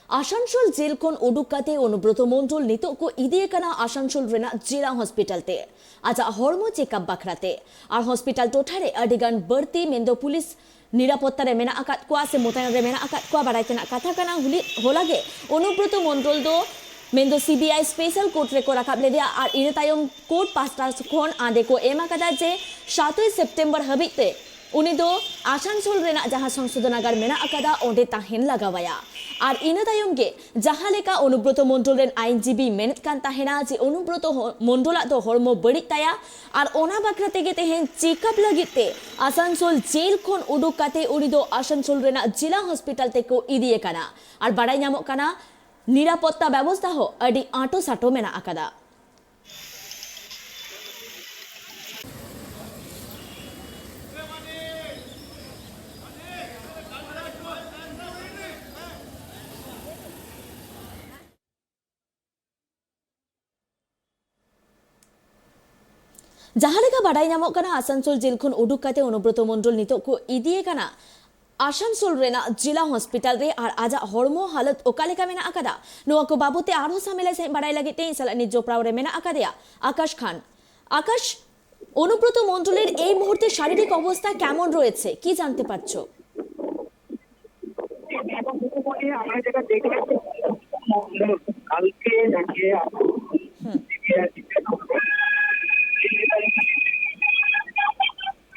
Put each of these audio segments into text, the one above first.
Asansol jail खन उडुकाते अनुब्रत मंडल नितो को इदिए कना आसानसोल रेना जिला हॉस्पिटल ते आज हरमो चेकअप बाखराते और हॉस्पिटल टोठारे अडिगान बर्ती मेंदो पुलिस निरापत्ता रे मेना आकात कोआ से मोतायन रे मेना आकात कोआ बारायतेना कथा कना होलागे अनुब्रत मंडल दो मेंदो सीबीआई स्पेशल कोर्ट रे को राखाब लेदिया और इन तायम कोर्ट पास्टा खन आदे को एमा कदा जे 7 सेप्टेम्बर हबिते उनी दो आसानसोल रेना जहां संशोधनागार मेना अकादा ओंडे ताहेन लगावाया और इन तायम गे जहां लेका अनुब्रत मंडल रेन आईनजीबी मेनत कान ताहेना जे अनुब्रत मंडला दो हरमो बड़िक ताया और ओना बाखरा तेगे तेहेन चेकअप लगिते आसानसोल जेल खन उडुक काते उनी दो आसानसोल रेना जिला हॉस्पिटल ते को इदिए काना और बाड़ाई नामक काना निरापत्ता व्यवस्था हो अडी आटो साटो मेना अकादा जहां लेका बाड़ाई नामक काना आसानसोल जेल खन उडुक काते अनुब्रत मंडल नितो को इदिए काना आसानसोल रेना जिला हॉस्पिटल रे और आज हरमो हालत ओकालेका मेना अकादा नोआ को बाबते आरो सामेला से बाड़ाई लागिते सालानि जोप्राव रे मेना अकादिया आकाश खान आकाश অনুব্রত মণ্ডলের এই মুহূর্তে শারীরিক অবস্থা কেমন রয়েছে কি জানতে পারছো? আমরা যেটা দেখলাম কালকে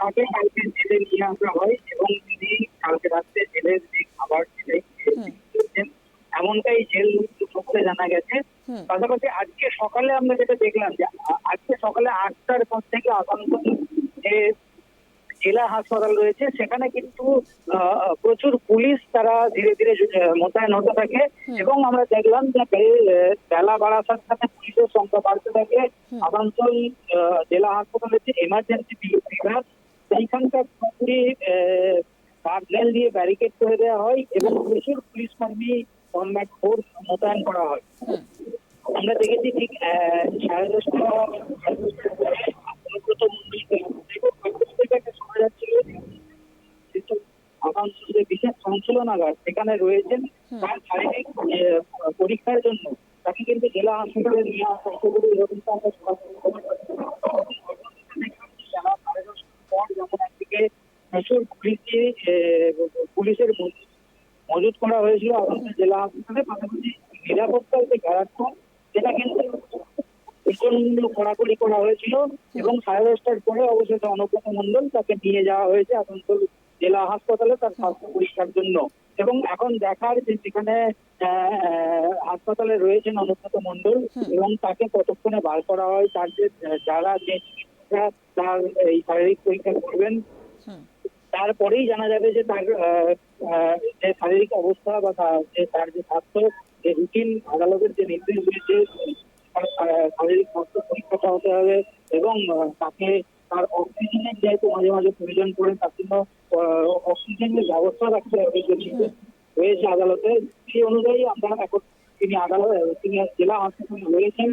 তাকে কালকে জেলে নিয়ে আসা হয় এবং তিনি কালকে রাত্রে জেলের যে খাবার খেয়েছেন এমনটাই জেল সূত্রে জানা গেছে। পাশাপাশি আজকে সকালে আমরা যেটা দেখলাম যে আজকে সকালে 8টার পর থেকে আসানসোল যে জেলা হাসপাতাল রয়েছে সেখানে কিন্তু প্রচুর পুলিশ তারা ধীরে ধীরে মোতায়েন হতে থাকে এবং আমরা দেখলাম যে বেলা বাড়ার সাথে সাথে পুলিশের সংখ্যা বাড়তে থাকে। আসানসোল জেলা হাসপাতালের যে এমার্জেন্সি বিভাগ সেইখানকার পুরোপুরি গার্ডরেল দিয়ে ব্যারিকেড করে দেওয়া হয় এবং প্রচুর পুলিশ কর্মী কমব্যাট ফোর্স মোতায়েন করা হয়। আমরা দেখেছি ঠিক 10:30 বিশেষ সংশোধনাগার সেখানে রয়েছেন তার শারীরিক পরীক্ষার জন্য তাকে কিন্তু জেলা হাসপাতালে নিয়ে আসা হচ্ছে এরকম আমরা যেমন একদিকে প্রচুর পুলিশের মজুত করা হয়েছিল আসানসোল জেলা হাসপাতালে, পাশাপাশি নিরাপত্তার যে ঘাটতি সেটা কিন্তু প্রচন্ড কড়াকড়ি করা হয়েছিল এবং 10:30টার পরে অবশেষে অনুব্রত মণ্ডল তাকে নিয়ে যাওয়া হয়েছে আসানসোল জেলা হাসপাতালে তার স্বাস্থ্য পরীক্ষার জন্য। এবং এখন দেখার যে সেখানে হাসপাতালে রয়েছেন অনুব্রত মণ্ডল এবং তাকে কতক্ষণে বার করা হয় তার যে যারা যে চিকিৎসা তার এই শারীরিক পরীক্ষা করবেন তারপরেই জানা যাবে যে তার যে শারীরিক অবস্থা বা তার যে স্বাস্থ্য যে রুটিন আদালতের যে নির্দেশ দিয়েছে শারীরিক স্বাস্থ্য পরীক্ষাটা হতে হবে এবং তাকে তার অক্সিজেনের যেহেতু মাঝে মাঝে প্রয়োজন পড়ে তার জন্য অক্সিজেনের ব্যবস্থা রাখতে হবে রয়েছে আদালতে। সেই অনুযায়ী আমরা এখন তিনি জেলা হাসপাতালে রয়েছেন।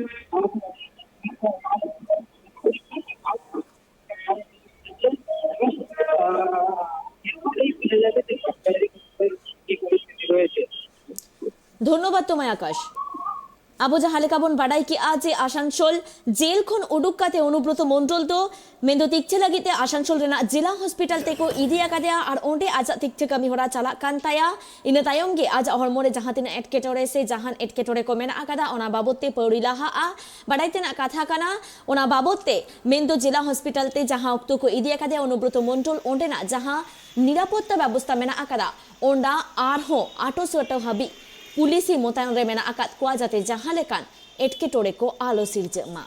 ধন্যবাদ তোমায় আকাশ। আবু জাহালেকাবন বাড়াই কি আজ আসানসোল जेल खन उडुक काते अनुब्रत मंडल दो मेंदो तिक्चे लगिते आसानसोल रेना जिला हॉस्पिटल तेको इदिया कादिया और ओंडे आज तिक्चे कमी होरा चला कान ताया इन तायम गे आज हरमोरे जहां तिना एटकेटोरे से जहां एटकेटोरे को मेना आकादा ओना बाबते पौरिलाहा आ बाड़ाइतेना कथा काना ओना बाबते मेंदो जिला हॉस्पिटल ते जहां उक्तो को इदिया कादिया अनुब्रत मंडल ओंडे ना जहां निरापत्ता व्यवस्था मेना आकादा ओंडा आर हो आटो सोटो हाबी पुलिसी मोतायन रे मेना आकात कुआ जाते जहां लेकान एटकेटोरे को आलो सिरजमा।